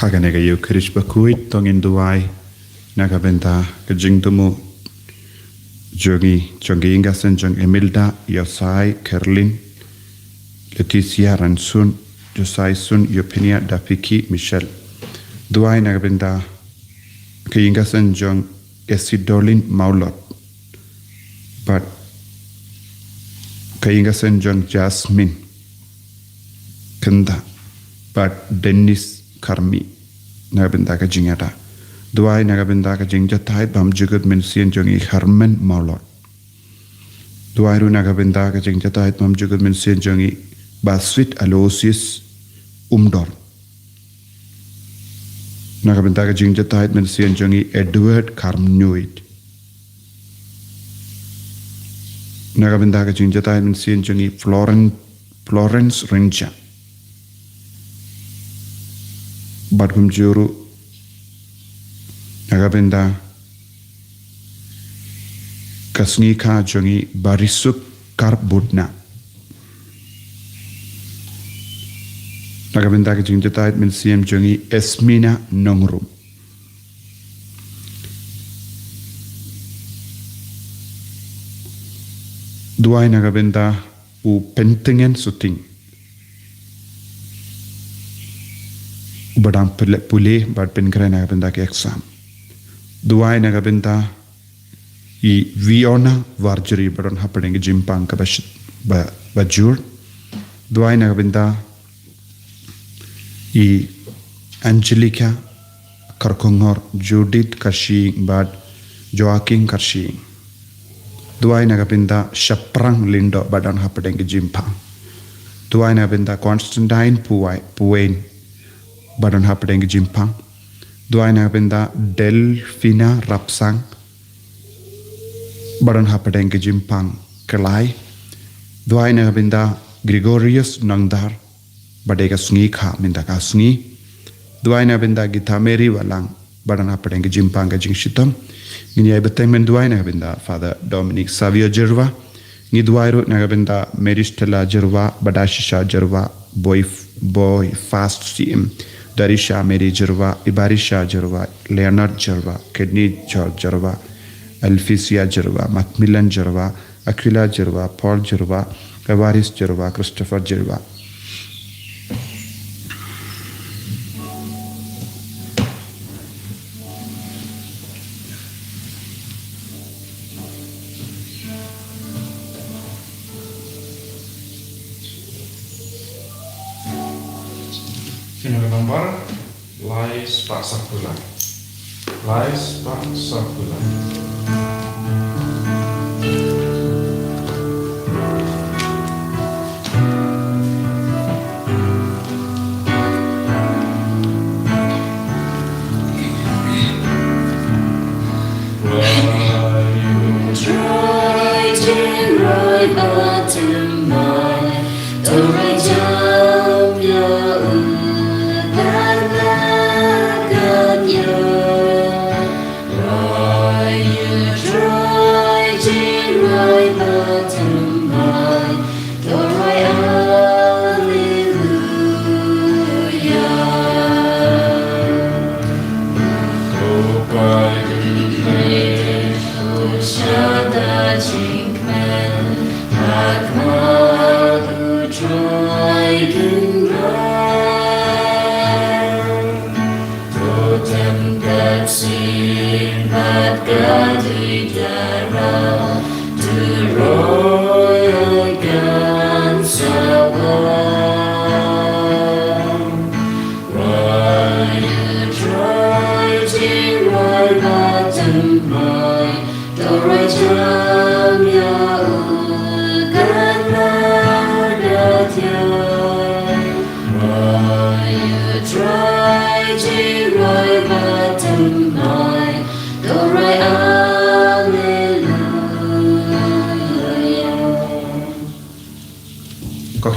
Paganega yu kirish Bakhuid tongin duai nagabenta kajing tumu jongi ingasen jong Emilda Yosai Kerlin Leticia Ransun Josai Sun Yopenia Dapiki Michelle duai nagabenta kayingasen jong Esidolin Maulot but kayingasen jong Jasmine Kenda but Dennis Karmi nagabenta ka jingata duai nagabenta ka jingjatai bam jugut min sien jongi Herman Maulot duai ru nagabenta ka jingjatai bam jugut min sien jongi Baswit Aloysius Umdor nagabenta ka jingjatai min sien jongi Edward Karmnuit nagabenta ka jingjatai min sien jongi Florence Rinja Badhum juru nagabenda kasngi ka jongi Barisuk Karbudna nagabenda ka jingjatait min siem jongi Esmina Nongrum duai nagabenda u pentingen suting badang pulih bad penkeren nagabenda ke exam duai nagabenda i Viona Varjari badon hapadeng jimpang ka bajur duai nagabenda i Angelica Karkongor Judith Kashi bad Joaquin Kashi duai nagabenda Shaprang Lindo badon hapadeng jimpang duai nagabenda Constantine Puwain badon hapadeng jimpang duai nagabenda Delfina Rapsang badon hapadeng jimpang kelai duai nagabenda Gregorius Nangdar badega sungi kha minda ka sungi duai nagabenda Gita Mary Walang badon hapadeng jimpang ka jingshitam ngini ay beteng men duai nagabenda Father Dominic Savio Jerva ngi duai ro nagabenda Mary Stella Jerva badashisha Jerva boy fast CM Darisha Mary Jerva, Ibarisha Jerva, Leonard Jerva, Kidney George Jerva, Alphicia Jerva, Macmillan Jerva, Aquila Jerva, Paul Jerva, Evaris Jerva, Christopher Jerva. Nomor Lais Pak Sakula. Lais Pak Sakula.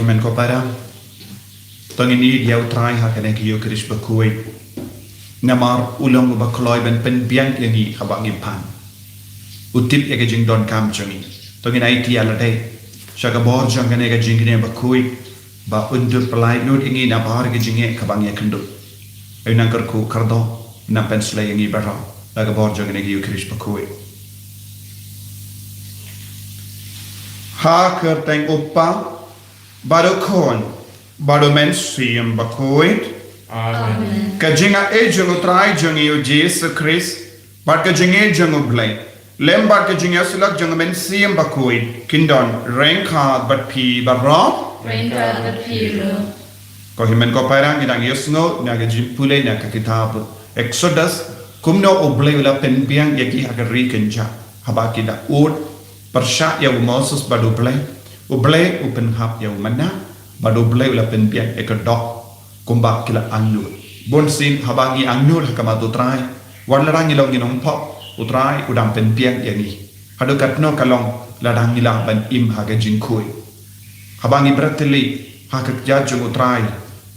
men ko para tongin ni dia utrai ha kene ki yo krish Bakhuid namar ulong Bakhuid ben pen biang yang ni habang impan utip ya ke jing don kam changi tongin ai ti ala dai shaga bor jang kene ke jing ne Bakhuid ba undur pelai nut ingi na bar ke jinge kabang ya kendu ai nangkar ku kardo na pen slay ingi bara laga bor jang kene ki yo krish Bakhuid ha ker teng uppa baru kon baru men siem Bakhuid Amen. ka jinga e jungu trai jungi o Jesus Christ bat ka jinge jungu blai lem bat ka jinga sulak jungu men siem Bakhuid kindon rengka bat pi barra Rengka the Piru. ko himen ko parang inang yesno na ga jimpule na ka kitab Exodus kumno oblai ula pen biang yaki agari kenja habaki da ud persya ya Moses badu blai ublai upen hap ya mana badu blai ula pen biang ekodok kumbak kila angnu bon sin habangi angnu hakama tu trai warlarang ilong inong pop utrai udam pen biang yani hadu katno kalong ladang ilang ban im haga jinkui habangi brateli hakak jajung utrai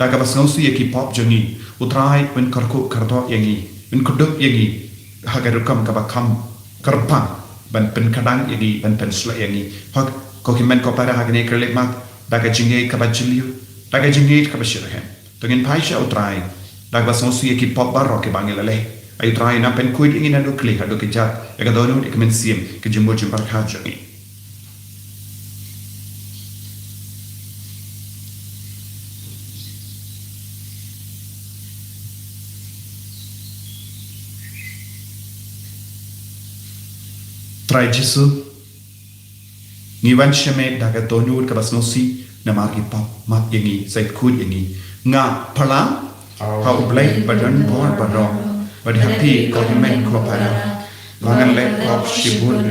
daga basngausi yaki pop jangi utrai wen karku kardo yangi wen kuduk yangi haga rukam kabakam kerpang ban pen kadang yangi ban pen sla yangi hak ko himen ko para hagne kerlek mak daga jinge kabajiliu daga jinge kabashirhem tengin paisha utrai daga basngausi yaki pop barro ke bangilale ay utrai na pen kuid ingin adu klik adu kejat ega donu ikmen siem ke jimbo jimbar kajangi trai jisu ngiwan sheme daga tonur ka basnosi na margi pap mat yangi sait kud yangi nga pala ha ublai badan bor baro bad happy ko men ko para mangan le pop shibun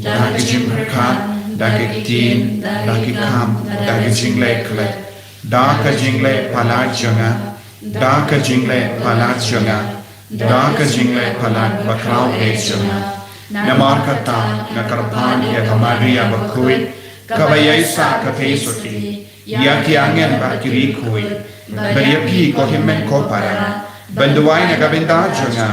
daga jim khan daga tin daga kam daga jingle kle daga jingle pala janga daga jingle pala janga daga jingle pala bakrau e janga namar kata nakarpan ya kamaria Bakhuid kabayai sa kapesoki ya ki angin bakiri kui beriapi ko himen ko para banduai na gabinda janga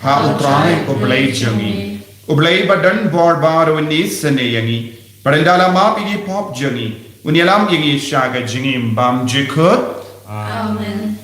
ha utrai ublai jangi ublai badan bor bar unis sene yangi parendala ma pigi pop jangi unyalam yangi shaga jingi bam jikut Amen.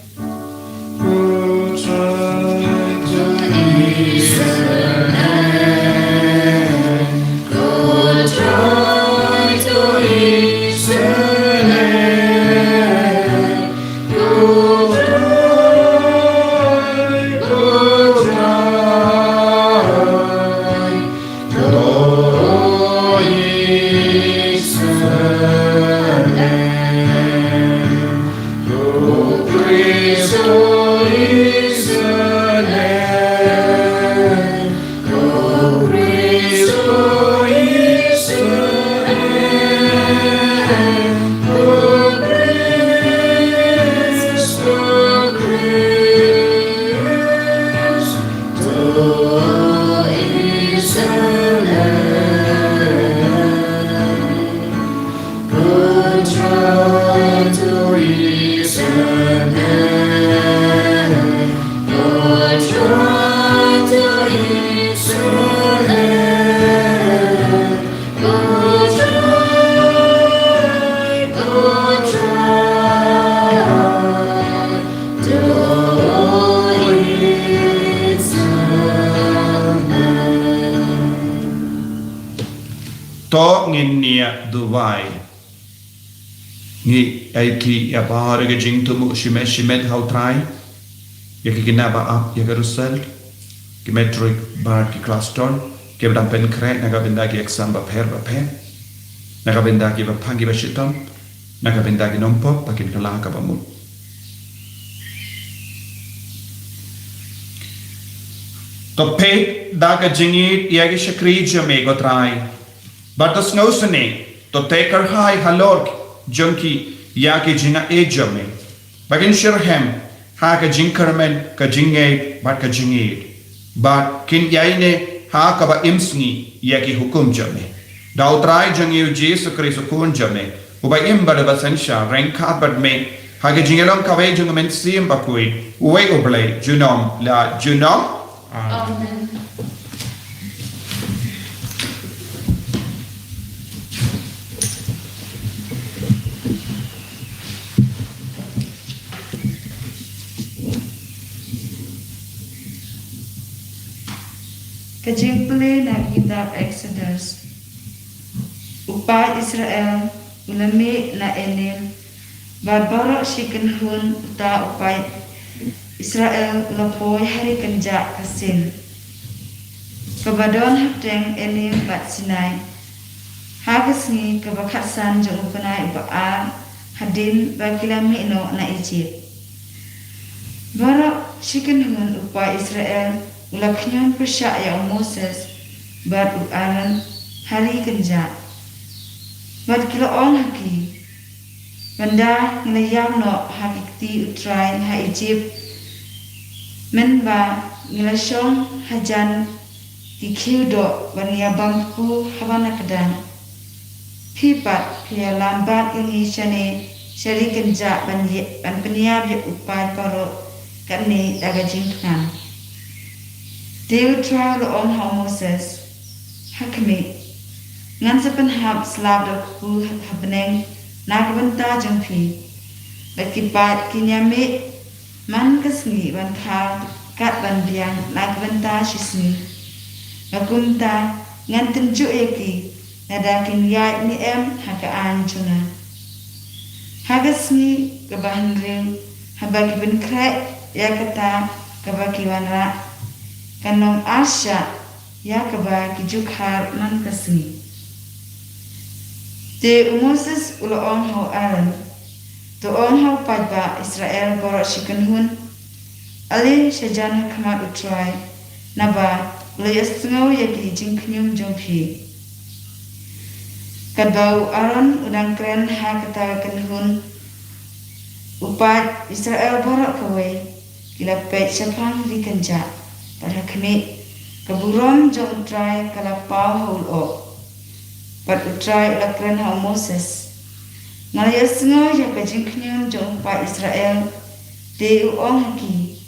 to ngin nia Dubai ngi aiki ya bahar ge jing tu mu shimet hautrai ya ki gina ba ap ya garusel ki metric bar ki claston ki bdam pen kre naga benda ki exam ba pher naga benda ki ba pangi ba shitam naga benda ki nompo pakin kala ka ba mu to pe daga jingi ya ge shakri jame go trai but the snow sene to take her high halor junkie ya ke jinga e jame bagin shirhem ha ka jinkarmen ka jinge but ka jinge but kin yaine ha ka ba imsni ya ki hukum jame dautrai jangi Jesus Christ kun jame Ubai imbal basensha rengkat bad me hage jingelong kawe jungamen sim Bakhuid uwe ublay junom la junom Amen. Kajing pele na kitab Exodus. Upai Israel ulami na enil barbaro shikan hun ta upai Israel lapoi hari kenja kasin. Kabadon hapteng enil bat Sinai. Hagasni kabakhasan jong upanai baan hadin bakilami no na Egypt. Baro shikan hun upai Israel ulaknyon persya Moses bar Aaron hari kenja. Bad kiloon haki banda ngilayam no hakikti utrai ha Egypt men ba ngilasyong hajan dikiudo bania bangku habana kedang pipat pia lambat ini syane syari kenja ban peniab ya upai paro kani daga jingkan Deu try lo on ha Moses hakmi ngan sepen hab slab do ku habneng nagbanta jangpi bakipat kinyame man kasni ban kha kat ban biang nagbanta shisni bakumta ngan tenju yaki nada kinyai ni em haka anjuna hagasni kabahan ring habagi ben krek yakata kabaki wanra kanong Asya ya kaba kijukhar man kasni te Moses ulo on ho Aaron to on ho padba Israel borok shikan hun ali shajan khamat utrai naba layas ngau yaki jingknyum jongphi kadau Aaron udang kren ha kata kan hun upat Israel borok kawai kila pet syapang di kenja pada kami keburon jong utrai kala pau haul o pat utrai lakren ha Moses ngalayas ngau ya kajingknyum jong pa Israel de uong haki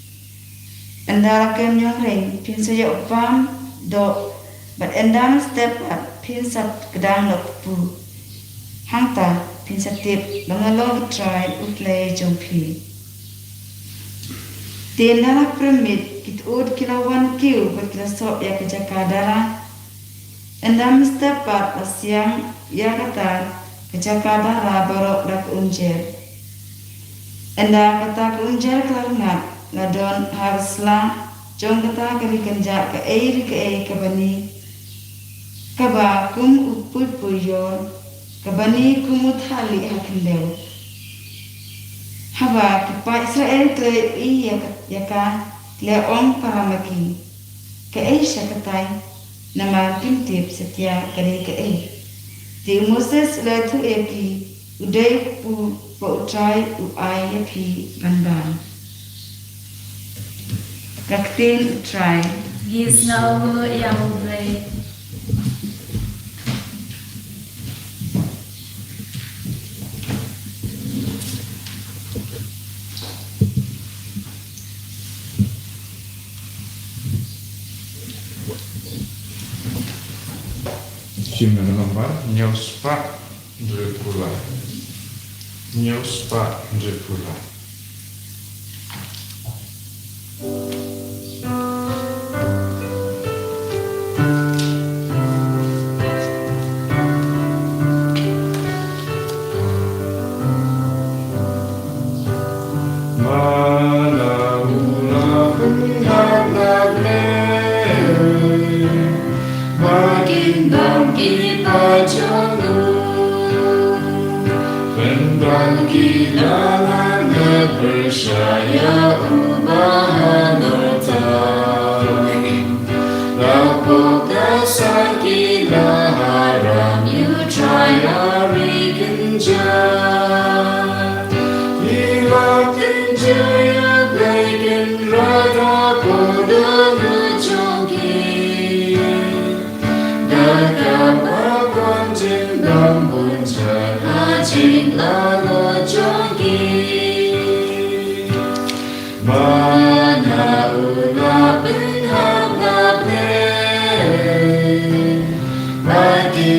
andara kem nyong ring pinsa ya upam do but endam step up pinsa kedang lokpu hangta pinsa tip langalong utrai utlay jong pi Tendala permit kit ud kilawan kiu buat kita sok ya kerja kadara. Endam stepat asiang ya kata kerja kadara borok dak unjer. Enda kata unjer kelangat ngadon haruslah jong kata kali kerja ke air kebani. Kaba kum uput puyon kebani kumut hali hakindel. Haba kipa Israel ke iya yaka leong paramaki ke Asia katai nama pintip setia kali ke di Moses letu eki udai pu utrai uai yapi banban kaktin utrai Gis na ulo yang ublay. Hymne nummer 9 Drupula. 9 Drupula. Percaya ubahan Lapok dasar gila haram You try hari genjar Hilap genjaya baikin rada podo nujogi Dakap akon jindam bunjar haji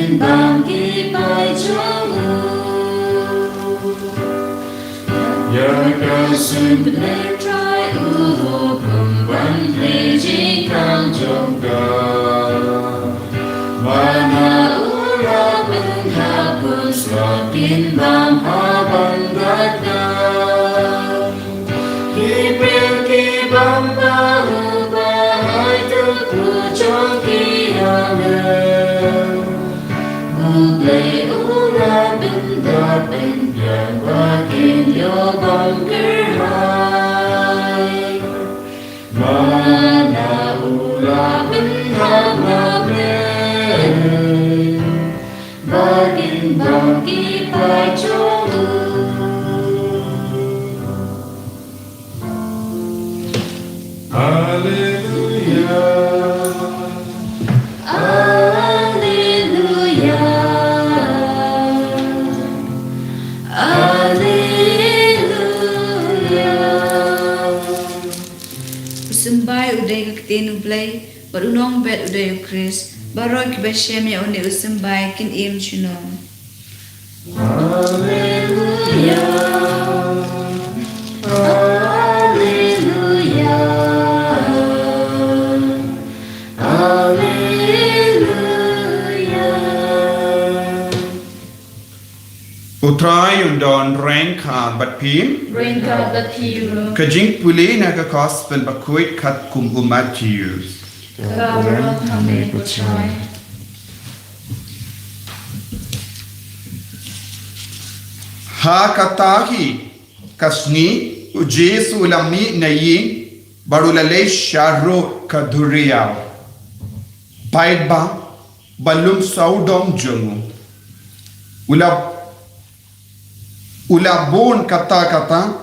Bakin bangki pai jongu Ya kasim bener try uhu Pemban pleji kang jongga Mana ura menghapus Bakin bang habang dada Kipril ki bang bahu bahai tuku jongki amel Ublay ura benda benda Bakin yo bang gerhai Mana ura benda mabel Bakin bangki pajongu Hallelujah. Alleluia, Alleluia. Usambai uday kaktin ublay, barunong bet uday ukris, baroy kibashem ya uni usambai kin im chunom. Alleluia, Alleluia, Alleluia. Utrai undon rengka bat pim, Rinka batiru, kajing puli na ka gospel Bakhuid kat kum umat Jews. kabarot hame puchai. Ha katahi kasni ujesu ulami nayin barulale sharro kaduriyaw. Paidba balum saudong jungu. Ulabon kata-kata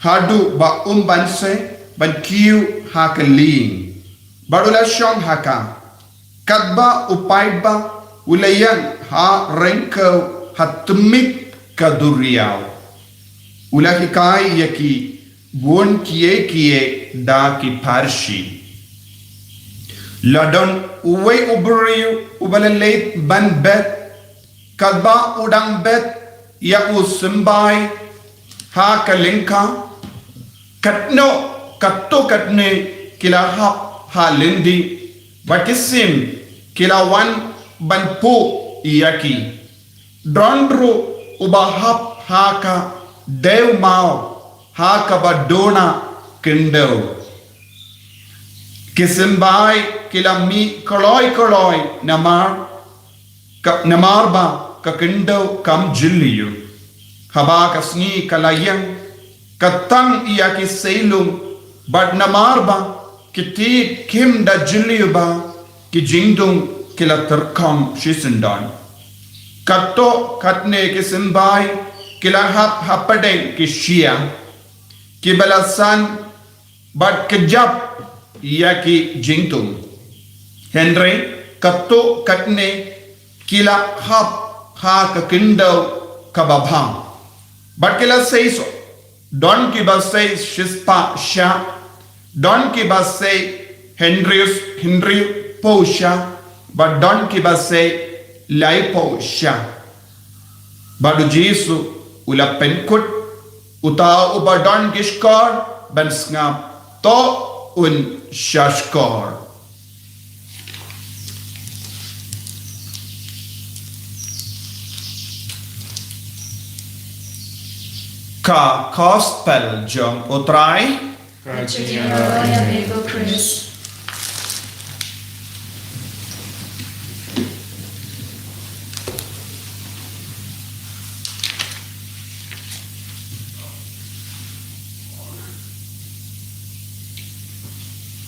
hadu ba umbanse ban kiu hakaling. Barula syong haka. Kadba upaidba ulayan ha rengkau hatumik kaduriyaw. Ulahikai yaki buon kie da ki parshi. Ladon uwe uburiyu ubalalait ban bet. Kadba udang bet ya usimbai ha kalingka. Katno katto katne kila hap ha lindi. Bakisim kila wan ban po yaki. Drondro ubahap haka dew mau haka badona kendau kisimbai kila mi koloi namar ba ka kendau kam jilliyu haba kasni kalayang katang iya ki seilung bad namar ba kiti kim da jilliyu ba ki jingdung kila terkam shisendan Katto katne ke simbai kila hap hapade ke shia ki balasan bad kejap ya ki jingtum Henry katto katne kila hap ha ka kindau kababhang bad kila says don ki basay shispa sha don ki basay Henry po sha bad don ki basay Laipo sha Badu Jesu ula penkut Uta ubadon gishkar ban snap To un shashkar Ka gospel jong utrai Kachinaraya ego Chris.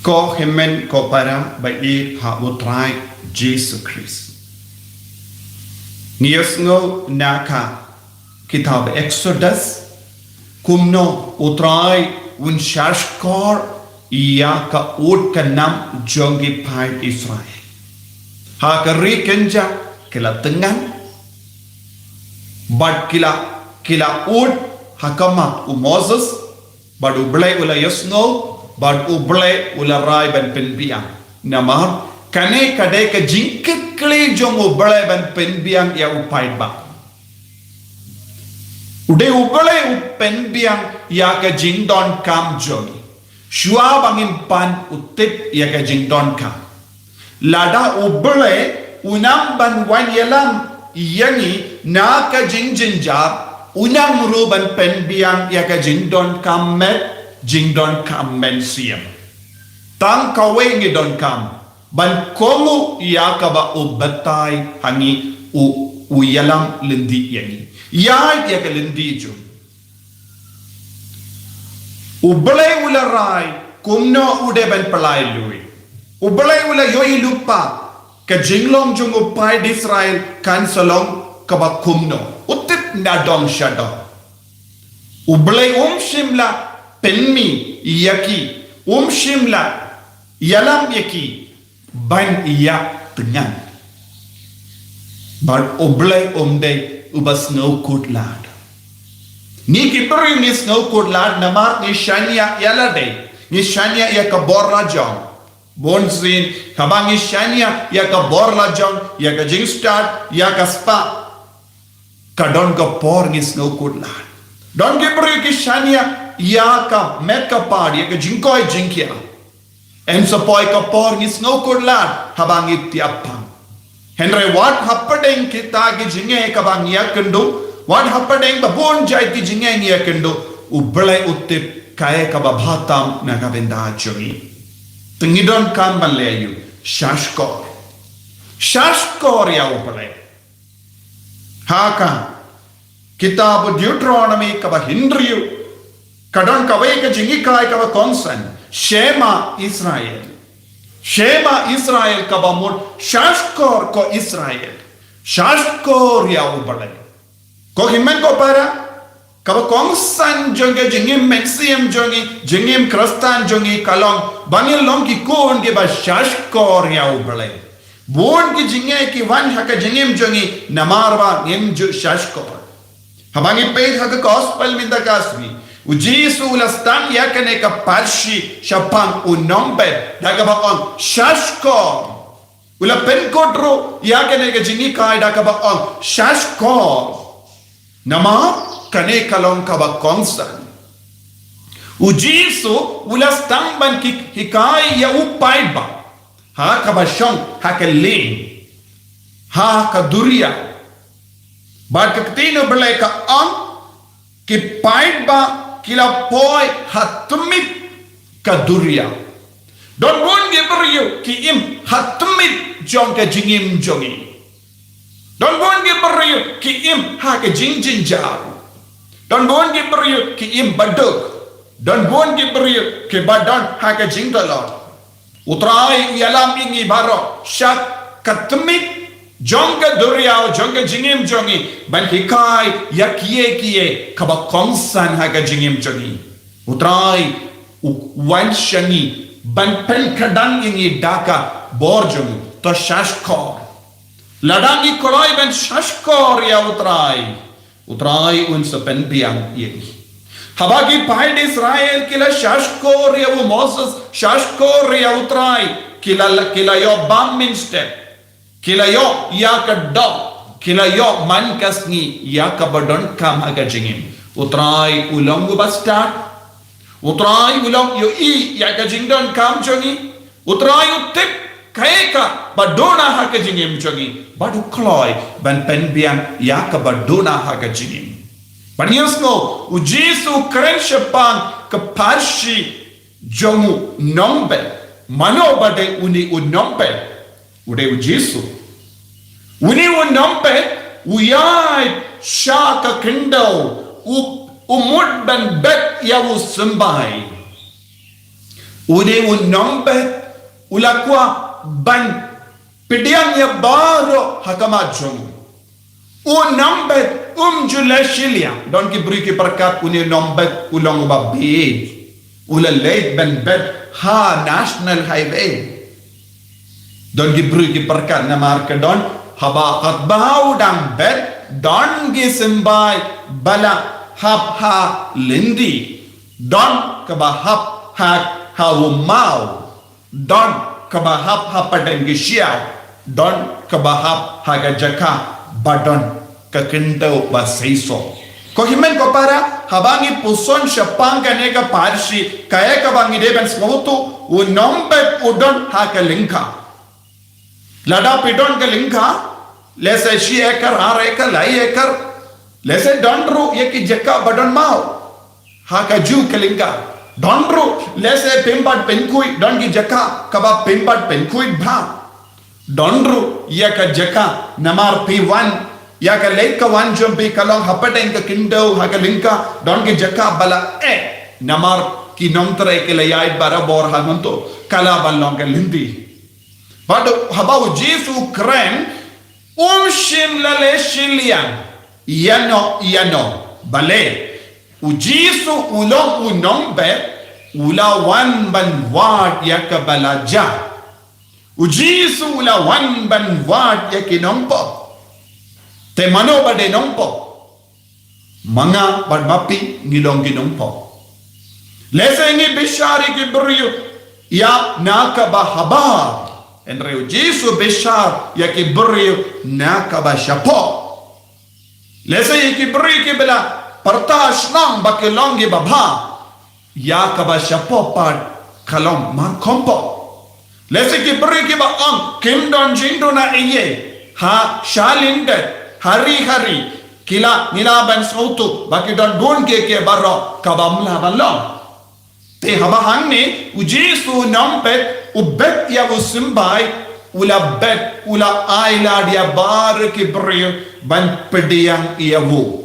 Ko hemen ko para bai ha utrai Jesus Christ. Nias ngo naka kitab Exodus kumno utrai un shashkor iya ka ut kanam jongi pai Israel. Ha ka rikenja kila tengan bad kila ut hakama u Moses bad ublay ula yasno bad ublay ula rai ban penbia namar kane kade ka jingkit kli jong ubale ban penbiang ya upai ba ude ubale penbiang ya ka jingdon kam jong shua bangin pan utip ya ka jingdon kam lada ubale unam ban wan yalam yani na ka jingjinjar unam ruban penbiang ya ka jingdon kam met jingdon kam men siam tang kawe ngi don kam ban komu ya ka ba ubatai hangi u yalam lendi yani ya ka lendi jo ubale ularai kumno ude ban pelai lui ubale ula yoi lupa ka jinglong jung upai di Israel kan salong ka ba kumno utip na dong shado ubale shimla penmi yaki shimla yalam yaki ban iya tengan bar oblay omday ubas no kut lad ni kipri ni snow kut lad namar ni shania yala day ni shania ya ka borla jong bonzin kabang ni shania ya ka borla jong ya ka jing start ya ka spa kadon ka por ni snow kut lad don kipri ki shania ya ka met ka par ya ka jingkoi jingkia en sapoi ka por ni snow kut lad habang itiapang Henry what happened kita ki jinge ka bang ya kendo what happened ba bon jai ki jinge ya kendo ublai utip kaya ka ba bhatam na ka benda jogi tengidon kam ban leyu shashkor ya ublai haka kitab Deuteronomy ka ba hindriyu kadon ka wai ka jingi kai ka ba konsan Shema Israel kabamur shashkor ko Israel shashkor ya ubalai ko himen ko para kaba kongsan jonge jingim mexium jongi jingim krastan jongi kalong bangil long ki kon ke ba shashkor ya ubalai bon ki jinge ki wan haka jingim jongi namarwa ngem shashkor habangi paid haka gospel minda kasmi Ujisu ulastan ya kene ka parshi shapang unombe daga bakon shashkor ula penkodro ya kene ka jingi kai daga bakon shashkor nama kane kalong ka bakon san ujisu ulastan ban ki hikai ya upai ba ha ka bashong ha ka ling ha ka duria ba ka tino belai ka ang ki pai ba kila poi hatmit kaduria don bon ge beriu ki im hatmit jong ka jingim jongi don bon ge beriu ki im ha ka jingjin jar don bon ge beriu ki im baduk don bon ge beriu ki badan ha ka jingdalor utrai yalam ingi baro syak katmit jong ka duria jong ka jingim jongi ban hikai ya kie kaba kongsan ha ka jingim jongi utrai wan shangi ban pen kadang ingi daka bor jongi to shashkor ladangi koloi ban shashkor ya utrai un sa pen biang yegi habagi paid Israel kila shashkor ya Moses shashkor ya utrai kila yo bam min step kila yo ya ka do kila yo man kasni ya ka badon kam aga jingim utrai ulong basta utrai ulong yo I ya ka jingdon kam jongi utrai utip kaeka badona ha ka jingim jongi badu kloi ban pen biang ya ka badona ha ka jingim baniusno ujisu kren shapang ka parshi jongu nombe mano bade uni unombe ude ujisu uni unombe uyai shaka kindo umud ban bet yawu sembai ude unombe ulakwa ban pidiang ya baro hakama jong unombe julashilia don ki beri ki perkat uni nombe ulang babi ula late ban bet ha national highway don ki beri ki perkat na marka don haba kat bau dang bet don ki sembai bala hap ha lindi don ka ba hap ha ha mau don kabahap hapadeng gisiao don kabahap haga jaka badon kakendau baseiso ko himen ko para habangi puson syapang kanega parsi kaya kabangi deben smotu unombet udon haga lingka lada pidon ka lingka lese shi ekar 6 ekar lai ekar lese donru yeki jaka badon mau haka ju kalinga donru lese pembat penkui dongi jaka kaba pembat penkui bha donru yaka jaka namar p1 yaka leka wan jumpi kalong hapateng ka kindo haka linka dongi jaka bala namar ki nomtre ke layai barabor hagunto kala balong ka lindi bado habau jisu kren shim lale shilian yano bale ujisu ulong unombe ula wan ban wad yakabalaja ujisu ula wan ban wad yakinompo te mano bade nompo manga badmapi ngilong ginompo lese ngi bishari ki brio ya nakaba habar Enre ujisu bishar yaki brio nakaba shapo lese yaki brio ki bela partash nang bakilongi babha ya kaba shapo pad kalom man kompo lese ki brio ki ba ang kindon jinduna iye ha shalinde hari kila nilaban sautu bakidon don ke barro kabamla balong te haba hanne ujisu nampet ubet ya usimbai ula bet ula aila dia bar ki brio ban pediyang iyawu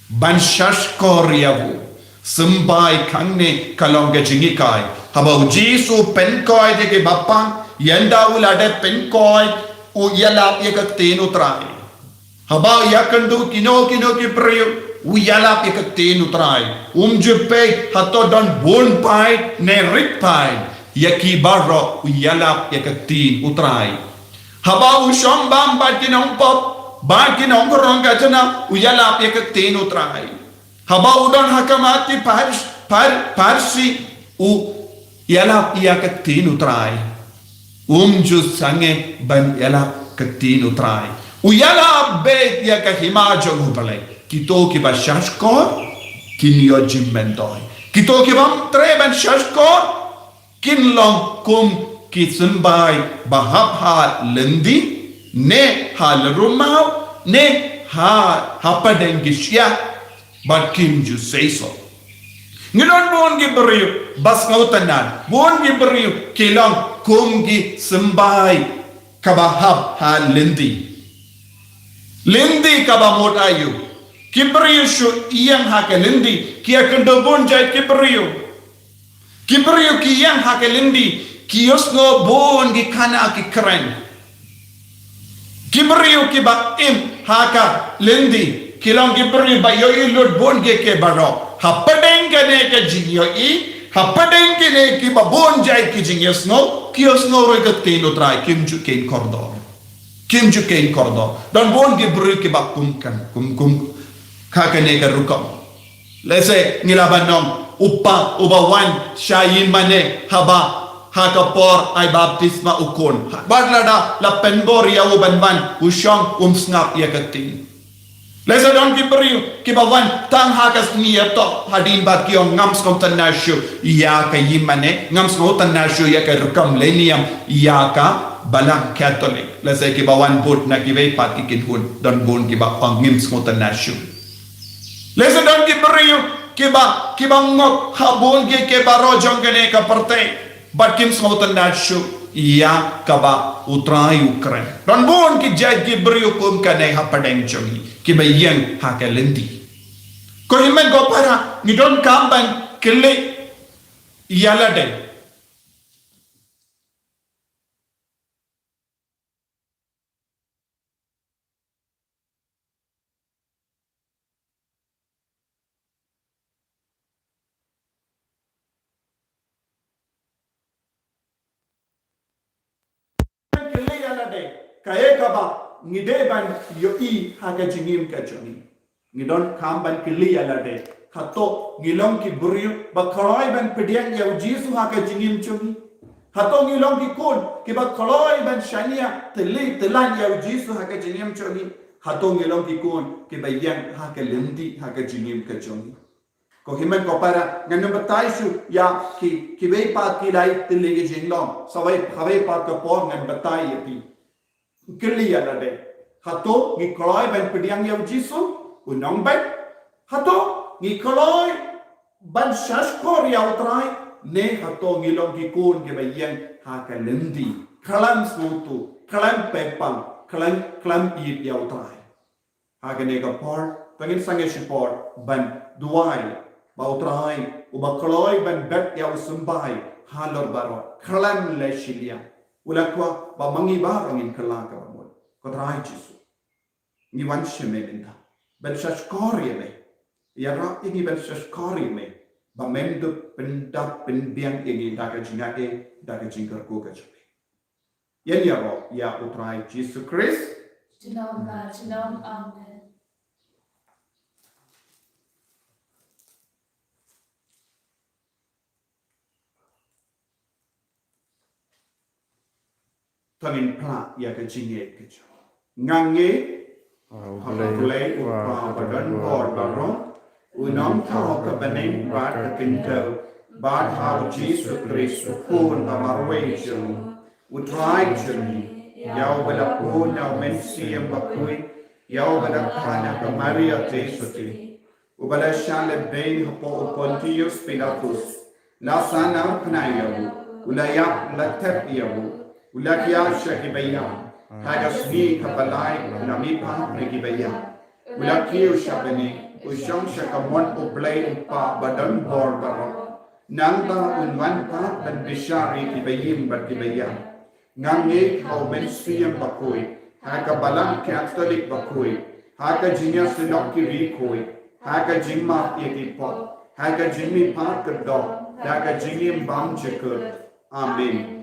ban shashkor iyawu simbai kangne kalonga jingikai haba ujisu penkoi de ke bapang yanda ula de penkoi u yala yekakten utrai haba yakandu kino ki brio uyalap yakakten utrai umjupe hato don bon pai ne rik pai yaki barro uyalap yakakten utrai haba ushom bam badkinong pop badkinong korong gajana uyalap yakakten utrai haba udon hakamati parsi u yalap yakakten utrai umju sange ban yalap kakten utrai uyala bet yakahimajong upalay kito ki ba shashkor kinyo jimmendoi kito ki bam treban shashkor kinlong kum ki simbai bahab ha lendi ne hal rumau ne ha hapadengishya but kim ju say so ngilon bon gi beriu bas ngautanan bon gi beriu kilong kum gi simbai kabahab ha lendi kabamot ayu kibriyo shu iyang hakelindi kia kendobon jai kibriyo ki iyang hakelindi kiosno bon gi kana ki kren kibriyo ki ba im haka lendi kilong kibriyo ba yo ilod bon ge ke baro hapadeng ne ke jingyo i hapadeng ne ki ba bon jai ki jingyosno kiosno ro ge teno trai kimju ken kordo dan bon kibriyo ki ba kum kakane ka rukam lese nilaban nom ubawan shayin mane haba hakapor ay baptisma ukon badlada la penbor ya ubanban ushong snap yakatin lese don kibriu kibawan tang hakas niyato hadin bat kiong ngams kontanashu ya kayimane ngams kontanashu ya ka rukam leniam ya ka balang catholic lese kibawan bot na kibay patikin hun don bon kiba pangims kontanashu lese don kibriu kiba ngok habon ke baro jongane ka parte but kim smotan nashu ya kaba utrai ukren don bon ki jaj kibriu kum kane hapadeng jongi kiba yang hakalenti ko himen go para ni don kamban kille yalade kaya kaba ngide ban yo I haga jingim ka joni ngidon kam ban kili alade hato ngilong ki buriyo ba kharoi ban pedian ya jisu haga jingim joni Hatong ilong kikun kiba koloi ban shania telan ya jisu haka jiniam choni hatong ilong kikun kiba yang haka lendi haka jiniam ka choni ko himan ko para nganu batai su ya ki bei pat ki lai tili jinglong sawai phawai pat ko por ngan batai yapi kili ya lade hato ngi koloi ban pediang ya jisu unong ban hato ngi koloi ban shashkor ya utrai ne hato ngilong kikun ke bayang haka lendi kalam snutu kalam pepang kalam eat yau trai haka ne ka por pangin sange shipor ban duai bau trai uba koloi ban bet yau sumbai halor baro kalam le shilia ulakwa ba mangi ba rangin kala ka bamol ko trai jisu ni wan sheme benta ban shashkori me ya ra ingi ban shashkori me ba mendo pendap penbiang ini daga jingake daga jingkar ko ka chape yan ya ro ya utrai Jesus Christ Shalom, amen. tangin pla ya ka jinge ka cha ngange play wa badan or baro unam thaw ka banin ba ka kinto ba thaw Jesus Christ kun amarwation utrai chuni yau bala kun yau mensiam Bakhuid yau bala kana ka Maria Tesuti ubala shale bain hapo Pontius Pilatus la sana pnayo ulaya latep yabu ulakia shakibaya haga sni kapalai nami pa negibaya ulakia shabani Usang syakamon uplay upa badan bor baro nangta unwan pa dan bisyari kibayim berkibayam ngangi kau mensiam Bakhuid haka balang Catholic Bakhuid haka jinya sinok kirikoi haka jingma yekipot haka jingmi pa kedok haka jingim bang cekut amin.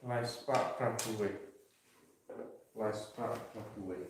Last part Bakhuid. Last part Bakhuid.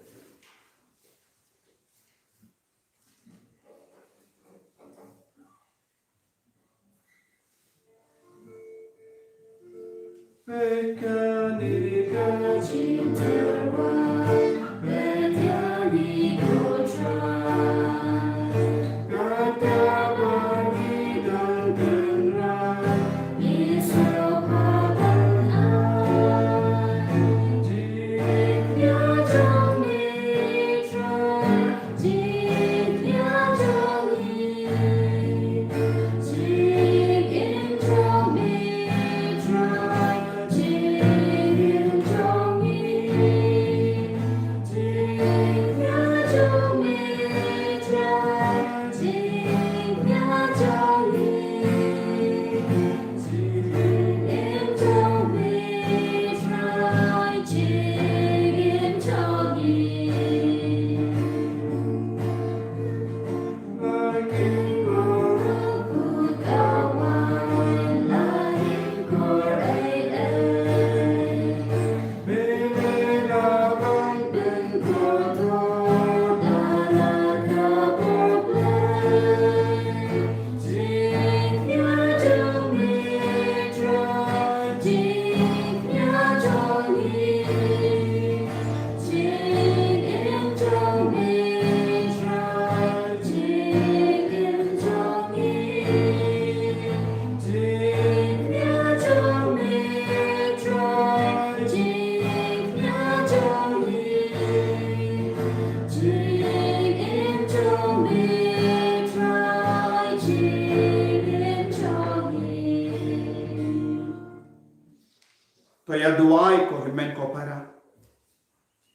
Kaya duai ko himen ko para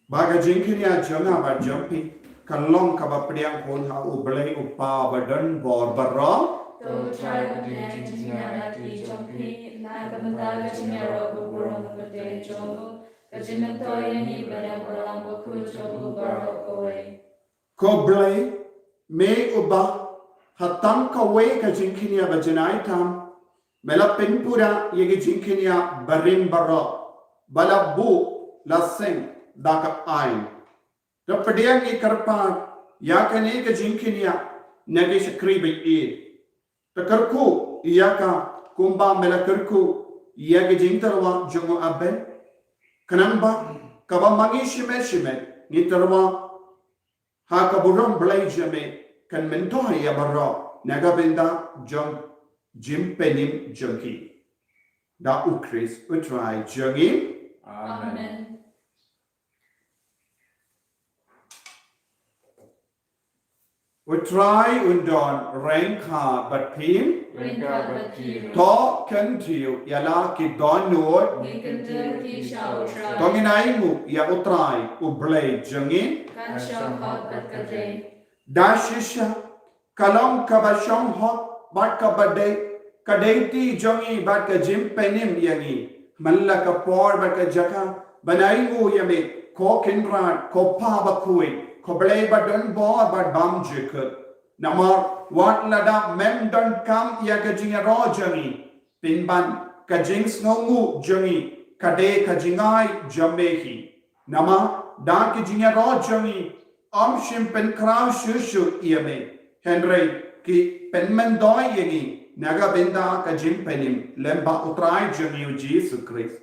baga jingkinya janga ba jampi kalong ka ba priang kon ha ublay upa badan bor barra To try to connect to Naraki Jompi, Nakamandaga Chinero, Burung Pate Jomu, Kajinatoya Nibana Burang Bakhuid Jomu Baro away. ko blay me uba hatang ka we ka jingkinya ba janai tam mela penpura yegi jingkinya barin barra balabu laseng daka ain Rapadiang ikarpa yakane ka jinkinia nage shakribe e. Takarku iyaka kumba melakarku iyage jintarwa jongo aben. Kanamba kaba mangi shime nitarwa ha kaburam blai jame kan mentoha ya barra nagabenda jong jimpenim jonki. Da ukris utrai jongi. Amen. Utrai undon rengka batpim. Rinka Bakhuid. To kentiu yala ki don no. Nikantu ki shall try. Tonginaimu ya utrai ublay jengin. Kan shall hot at kate. Dashisha kalong kabashong hot bat kabade kadeti jongi bat ka jimpenim yangi. Malla ka por bat ka jaka banaimu yame ko kinran ko pa Bakhuid. Koblay badon bo bad bam jikut. Namar wat lada mem don kam ya kajinga ro jangi. Pinban kajing snongu jangi. Kade kajingai jamehi. Nama da kajinga ro jangi. Shim pen kraw shushu iyame. Henry ki penmen doi yangi. Naga benda kajing penim. Lemba utrai jangi u Jesus Christ.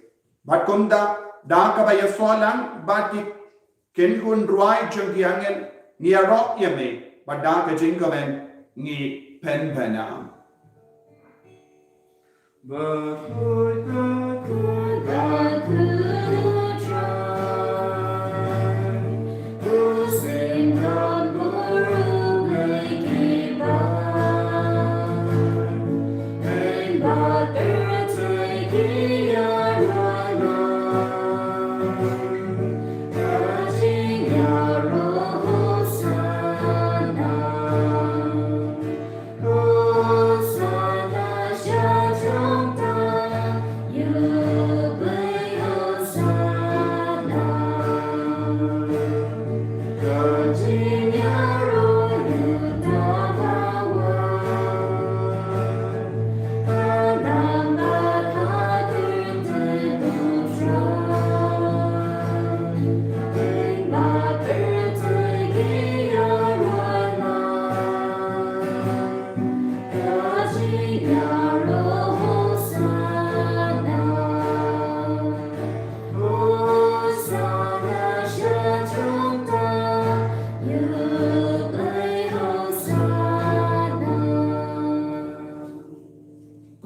Bat kunda da kabaya solang bati Ken kun ruai jeng angel ni arok yame pada ke jingkamen ni pen penam. Bakhuid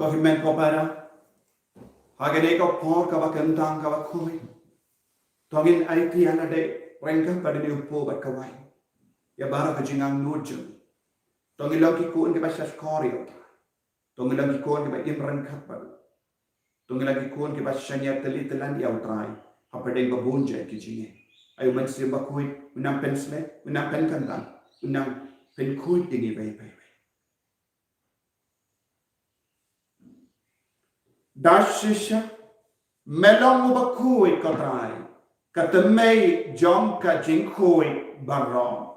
Kohimen ko para hagane ko por ka bakantang ka bakhoy tongin ay tiyan ade rengka pada ni upo bat kawai ya bara ka jingang nujung tongin lang ki kuon ke basas korio tongin lang ki kuon ke ba imran kapal tongin lang ki kuon ke basanya telitelan ya utrai hapade ba bunje ki jinge ayo man si Bakhuid unang pensle unang penkantang unang penkuid dingi bay Dashisha melong Bakhuid katrai katemei jom ka jingkhuid barom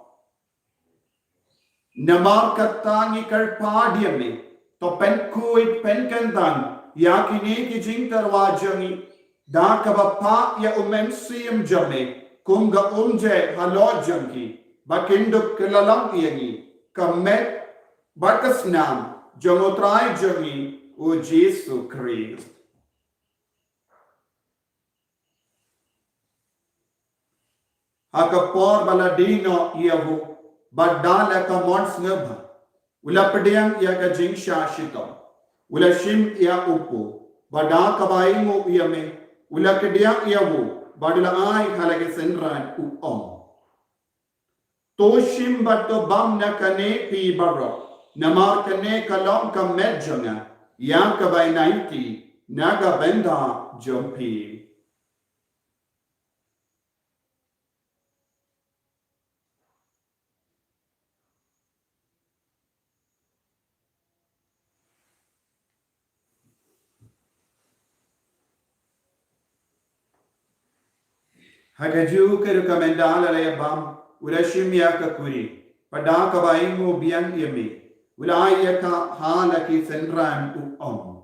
namar katangi karpadiami to penkuid penkandang yakini ki jingtarwa jangi da kabapa ya umensiyam jame kumga umje halo jangi bakinduk kelalang yangi kamet batasnam jongotrai jangi o Jesus Christ. Hakapor baladino iavu badala ka mons ngabha ulapdiang ia ka jingsha shito ulashim ia upu bada kabaingo iame ulakdiang iavu badala ai halage senran uom toshim bato bamna kane pi baro namar kane kalom ka medjanga yang kabay naiti naga benda jompi. Hagaju ke rekomendala la bam ulashim ya kakuri pada kabay mo biang yemi Ulaya ka halaki senran uom.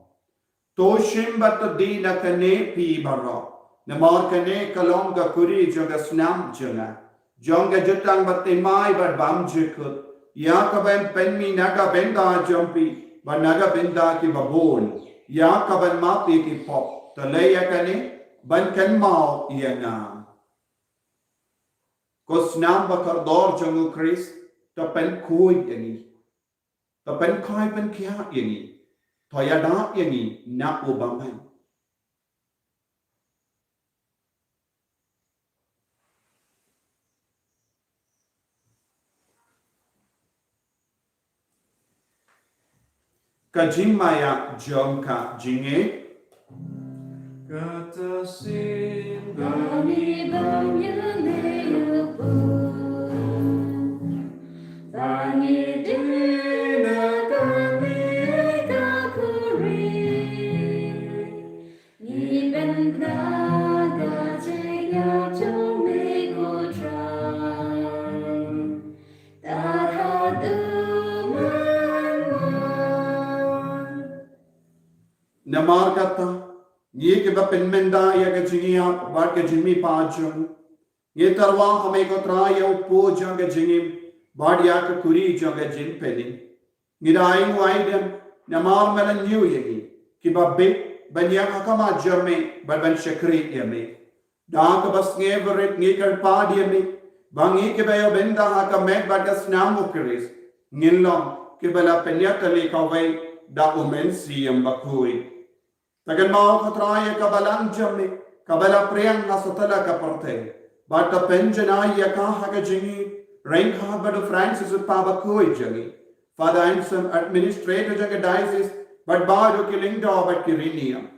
Toshim bato di na kane pi baro. Namor kane kalong ka kuri joga snam janga. Jong ga jutang batimai bat bam jikut. Ya kaban penmi naga benda jompi. Ba naga benda ki babon. Ya kaban mapi ki pop. Talaya kani ban kan mau iya na. Kos nam bakar dor jongu Chris. Ta pen kui yangi. Ta pen kai pen kia yangi. Toya da yangi na ubamai. Kajing maya jom ka jinge. Kata sin Bani bam yane pun, bani dina kami kakuri, ni ben naga jaya jome kutrai, tahadu man. Namar kata. Ye ke bapen menda ya ke jingia bar ke jimi pajung. Ye tarwa hame ko tra ya upo jang ke jingim bar ya ke kuri jang ke jin peni. Ngirai waidem namar mela new yegi ki babbe banya hakama jame bar ban shakri yame. Da ke bas nge verit nge kar pa yame bangi ke bayo benda haka meg bar ke snamu keris. Ngilom ke bala penya tali kawai da umen siyam Bakhuid. Tagan mau katraya kabalang jami, kabala priyang nasutala kaparte. Bata penjana yaka haka jingi, rank bada Francis pa Bakhuid jangi. Father Anson administrator jaga diocese, but bado killing do but kiriniam.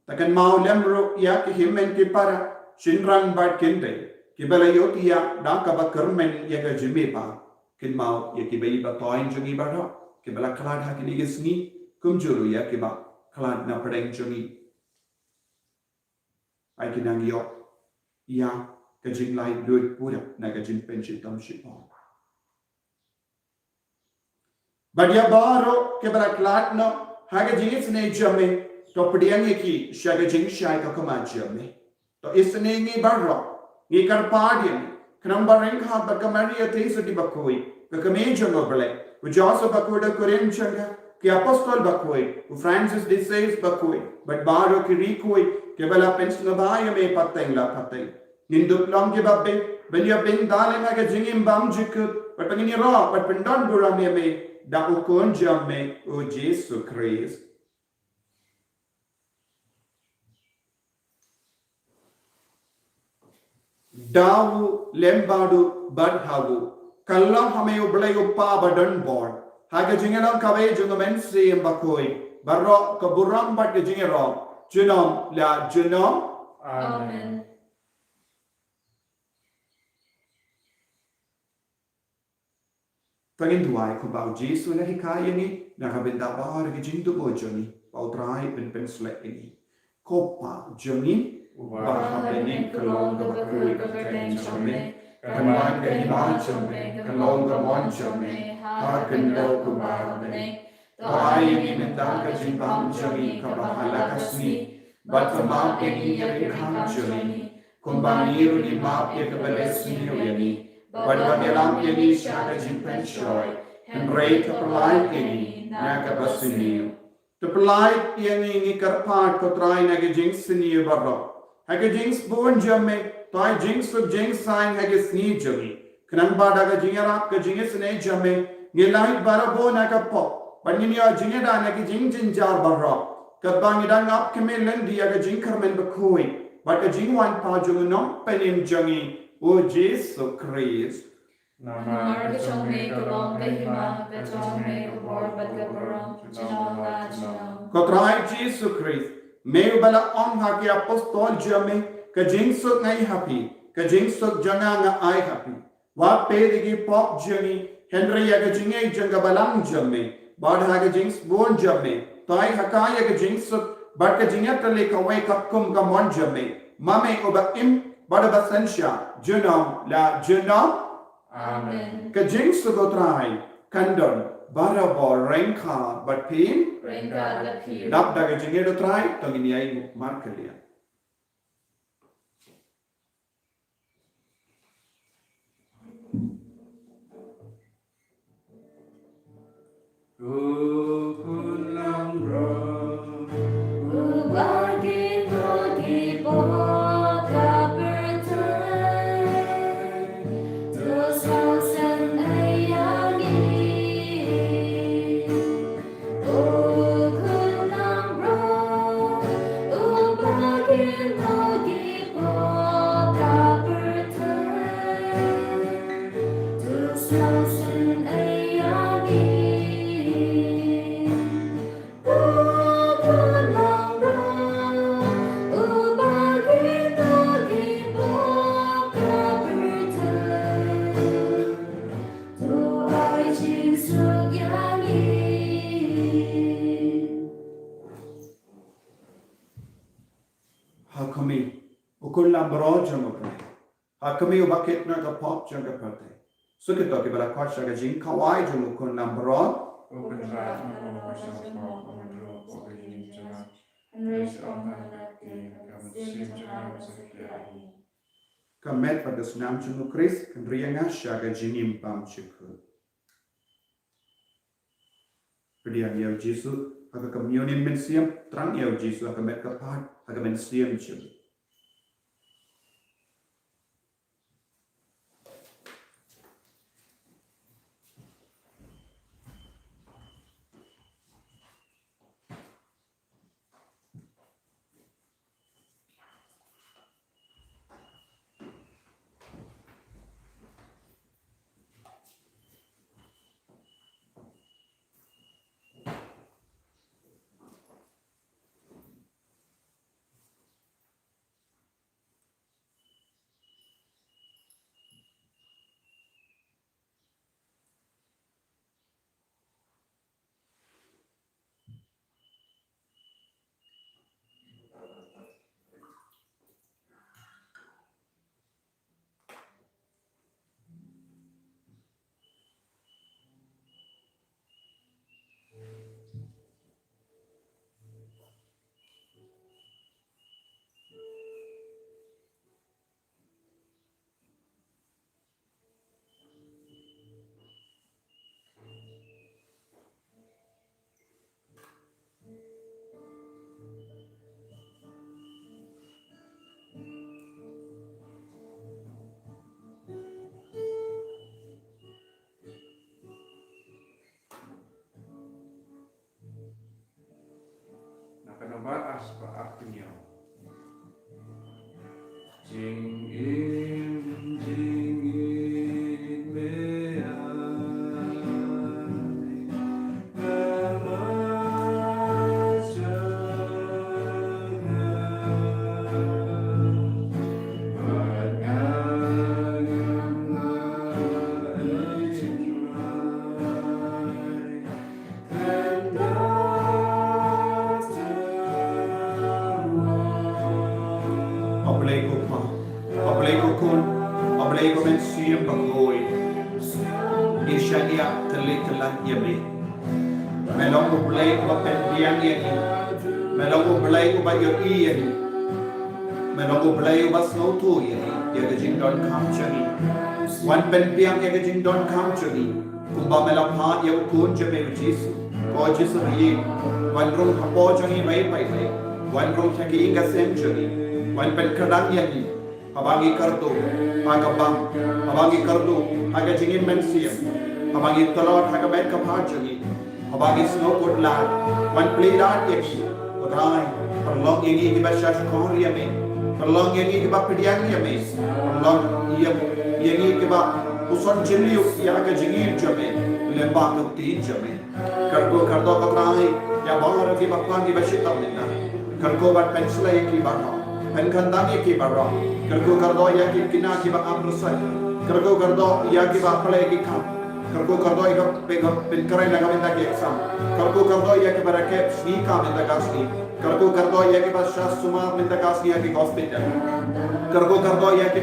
Tagan mau lemro yak himmen kipara, shinrang bat kinde. Kibala yotia da kabakermen yaka jimi pa. Kin mau yakibai ba toin jangi bada, kibala kalad hakinigas ni, kumjuru yakiba. Kelad na pedeng jongi. Ai kinang yok. Ya kajing lai duit pura na kajing pension tam shipong. Badia baro ke bara kelad no haga jingit sene jame to pediang ki shaga jing shai ka kama jame. To isne ngi baro ngi kar padian kram bareng ha bakamari ate soti Bakhuid ka kame jongo bele. Ujaso Bakhuid korean changa कि apostol Bakhuid, Francis de Sales Bakhuid, but baro ki rikoi, ke bala pension baya me pateng la pateng. Ninduk long ke babbe, benya ben daling aga jingim bam jikut, but pangini ra, but pendan buram me, da ukon jam me, o Jesu Christ. Dawu lembadu badhawu, kallam hame ublay uppa badan board. Haga jingeram kawe jungamen siyam Bakhuid. Barro kaburam bat ke jingeram. Junom la junom. Amen. Tangin tuai ko bau Jesu na hikaya ni. Nakabenda bahar ke jintu bo joni. Bau trai pen slek ini. Kopa joni. Bahar bening kelong ke Bakhuid ke keteng jome. Keman ke himan jome. Kelong ke mon jome. Haken do kubahane. Toai ni mentang ke jimbang jami kabahala kasni. Batama ini yakhan jami. Kumbaniru ni map ye kabelesni yani. Badwanelam yani shaka jimpen shoy. Henry kapalai ini naga basini. Kapalai yani ni karpat kotrai naga jingsini barro. Haga jings bon jame. Toai jings sub jings sign haga sni jami. Kanang badaga jingarap ka jingis ne jame. Ngilahit barabo na kapok. Banyinya jingeda na ki jing jinjar barro. Kabang idang up keme lendi aga jing karmen Bakhuid. But a jing wan pa jung no penim jangi. O Jesu Christ. Namar kachome kalong kahima kachome kabor bat kaparong chinong la chinong. Kotrai Jesu Christ. May bala on haki apostol jame. Ka jing suk ngai happy. Ka jing suk janga nga ai happy. Wa pedigi pop jangi. Henry aga jingai janga balang jamme, bad haga jings bon jamme, tai hakaya aga jings bad ka jingat le ka wai kapkum ka mon jamme, mame oba im bad basensha, junam la junam, Amen. ka jings go trai, kandon, barabo renka bad pin, Renka la pir. dap daga jingai do trai, tangini ai markelia. kun lambro jango kame. Kami ubakit na kapop jango perte. So kita ke bala kwat shaga jing kawai jango kun lambro. Open right now, myself, on the road, open in Jana, and raise on my left game, come and see Jana, Secretary. Kamet pada senam jango Chris kan rianga shaga jingim pam chikku. Pediang yau Jesu aga communion men siam trang yau Jesu aga met kapat aga men siam chim. Kenapa aspa artinya? Jing in meai, Ablaiko men siam Bakhuid. Ishania telit yami. Melong ublaiko ba pendiang yami. Melong ublaiko ba yoi yami. Melong ublaiko ba snowtu yami. Yaga jing don kam chani. Wan pendiang yaga jing don kam chani. Kumba melong ha yaga kun jame Jesu. Ko Jesu yi. Wan rung hapo chani mai pai mai. Wan rung chaki inga sem chani. Wan pen kadang yami. Abangi kartu, agabang, abangi kartu, aga jingin mensiam, abangi talot aga met kaphat jangi, abangi snow put lad, one play lad yaki, odai, perlong yengi kiba shash kor yame, perlong yengi kiba pediang yame, perlong yengi kiba uson jilli ya aga jingin jame, lemba tukti jame, kargo kardo kaprai, ya bahar kiba kwan kiba shitam nina, kargo bat pensla yaki bakha. Penkandang yaki barang, kergo kardo yaki kina kiba amrusai, kergo kardo yaki ba play kikam, kergo kardo yaki penkarai naga benda ki exam, kergo kardo yaki barake sni ka benda kasni, kergo kardo yaki ba shas suma benda kasni yaki hospital, kergo kardo yaki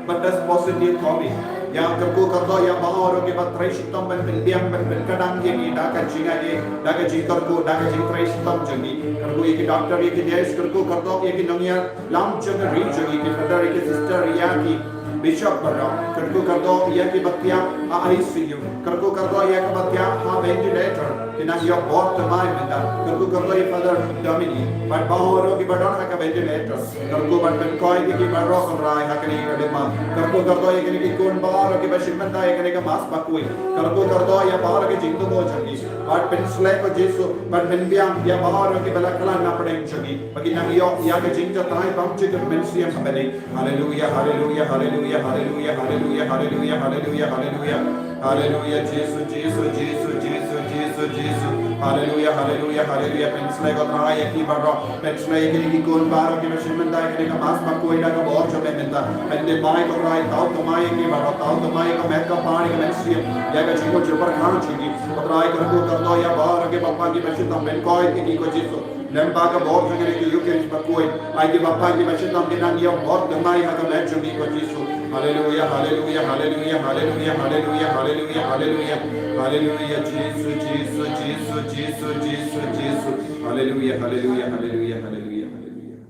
bandas positive komi, yang kergo kardo ya bahar yaki ba treshitam ben pendiam ben penkadang yaki daga jinga ye, daga jingkargo daga jing treshitam jangi, kergo yaki doctor yaki dias kergo kardo yaki nongya lam jaga region ki father ki sister yaki bishop barang kergo kardo yaki batya ICU kergo kardo yaki batya ha ventilator kina yo bot mai menda kergo kardo ye father domini but bahoro ki badon ha ka ventilator kergo but ben koi ki baro kon rai ha kani ka dema kergo kardo ye ki kon bahoro ki bashimanda ye kani ka mas bakui kergo kardo ya bahoro ki jindu mo jangi but ben slay ko jesu but ben biam ya bahoro ki balakala na padeng jangi bagi na yo ya ka jinja tai pamche ke mensiam habele hallelujah hallelujah hallelujah hallelujah hallelujah hallelujah hallelujah hallelujah hallelujah Jesus Jesus Jesus Jesus Jesus Jesus Hallelujah, hallelujah, hallelujah. Penslay ko try ki baro. Penslay ki kon baro ki masiman dai ki ka mas Bakhuid ka bor jo menta. Pende mai ko try tau to mai ki baro tau to mai ko mek ka pani ka meksi. Ya ka chiko jo par khan chigi. Ko try ko kar do ya baro ki papa ki masiman ben koi ki ko jiso. Lemba ka bor jo ki you can Bakhuid. Ai ki papa ki masiman ki nang yo bor to mai ha ka mek jo ki ko jiso. Hallelujah, hallelujah, hallelujah, hallelujah, hallelujah, hallelujah, hallelujah. Hallelujah, Jesus, Jesus, Jesus, Jesus, Jesus, Jesus. Hallelujah, hallelujah, hallelujah, hallelujah, hallelujah.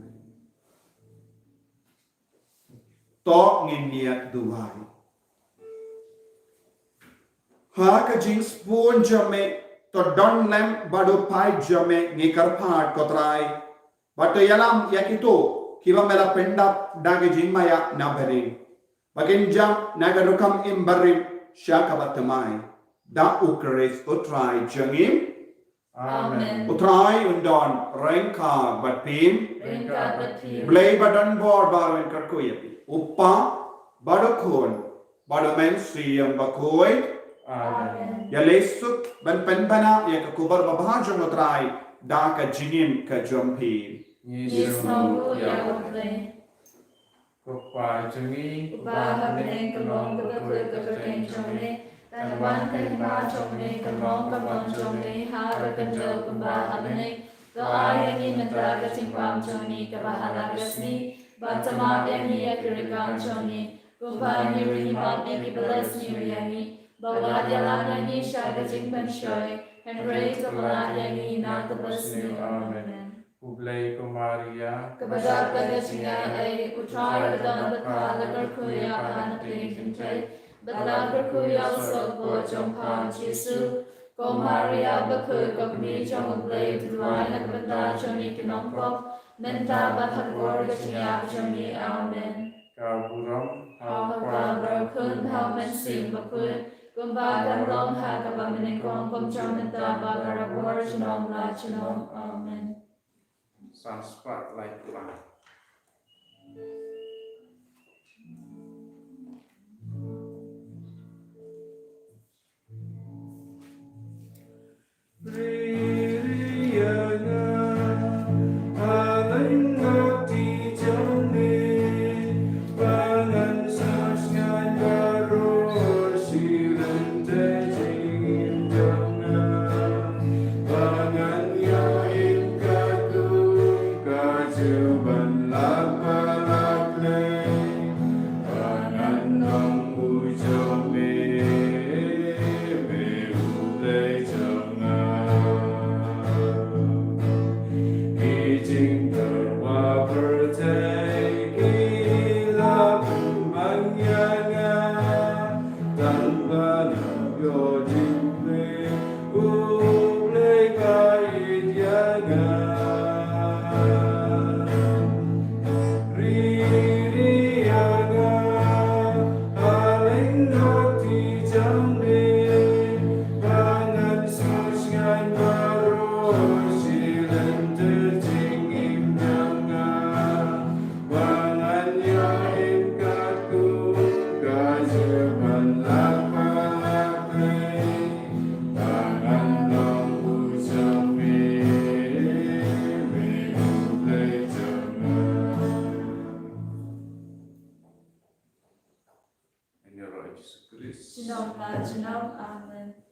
To nginia duai. Ha ka jing spoon jame to don lem badu pai jame ngikar phat kotrai. But yalam yakito kiba mela penda dage jing maya na berin. Bagin jam nagarukam imbarim shakabatamai. Da ukres utrai jangim. Amen. Utrai undon rengka batpin. Ringka batin. Blay badan bor barwen karkuyapi. Uppa badukun. Badamen siyam Bakhuid. Amen. Yalesuk ban penbana yakakubar babhajam utrai. Da ka jingim ka jumpi. Yisnogu yawaple. Kupai Jungi, Bahagne kalong Bakhuid kakeng chomne. Tanwan kahima chomne kalong kamon chomne. Hara kanjal kumbahamne. Doayangi mentraga simpam chomne kabahalagasni. Batama emi akirikam chomne. Kumpani rinimam emi balasni riyangi. Bawadyalanyangi shaga jingpan shoy. And raise the Malayangi natabasni. Amen. Ublay Kumaria, Kabadaka gasinga ay utray kadan batala karkuya anating kintay. Batla karkuya sokbo jompan chisu. Komaria Bakhuid kakmi jom ublay tuway nagbanda jomi kinongkop. Menta bathagor gasinga jomi. Amen. Kaburam, Hawakwa barkun hawmen sim Bakhuid. Kumbagan long hakabamin kong kumjomenta bagarabor chinom la chinom. Amen. Sanspot like light. Chinom la chinom. Amen.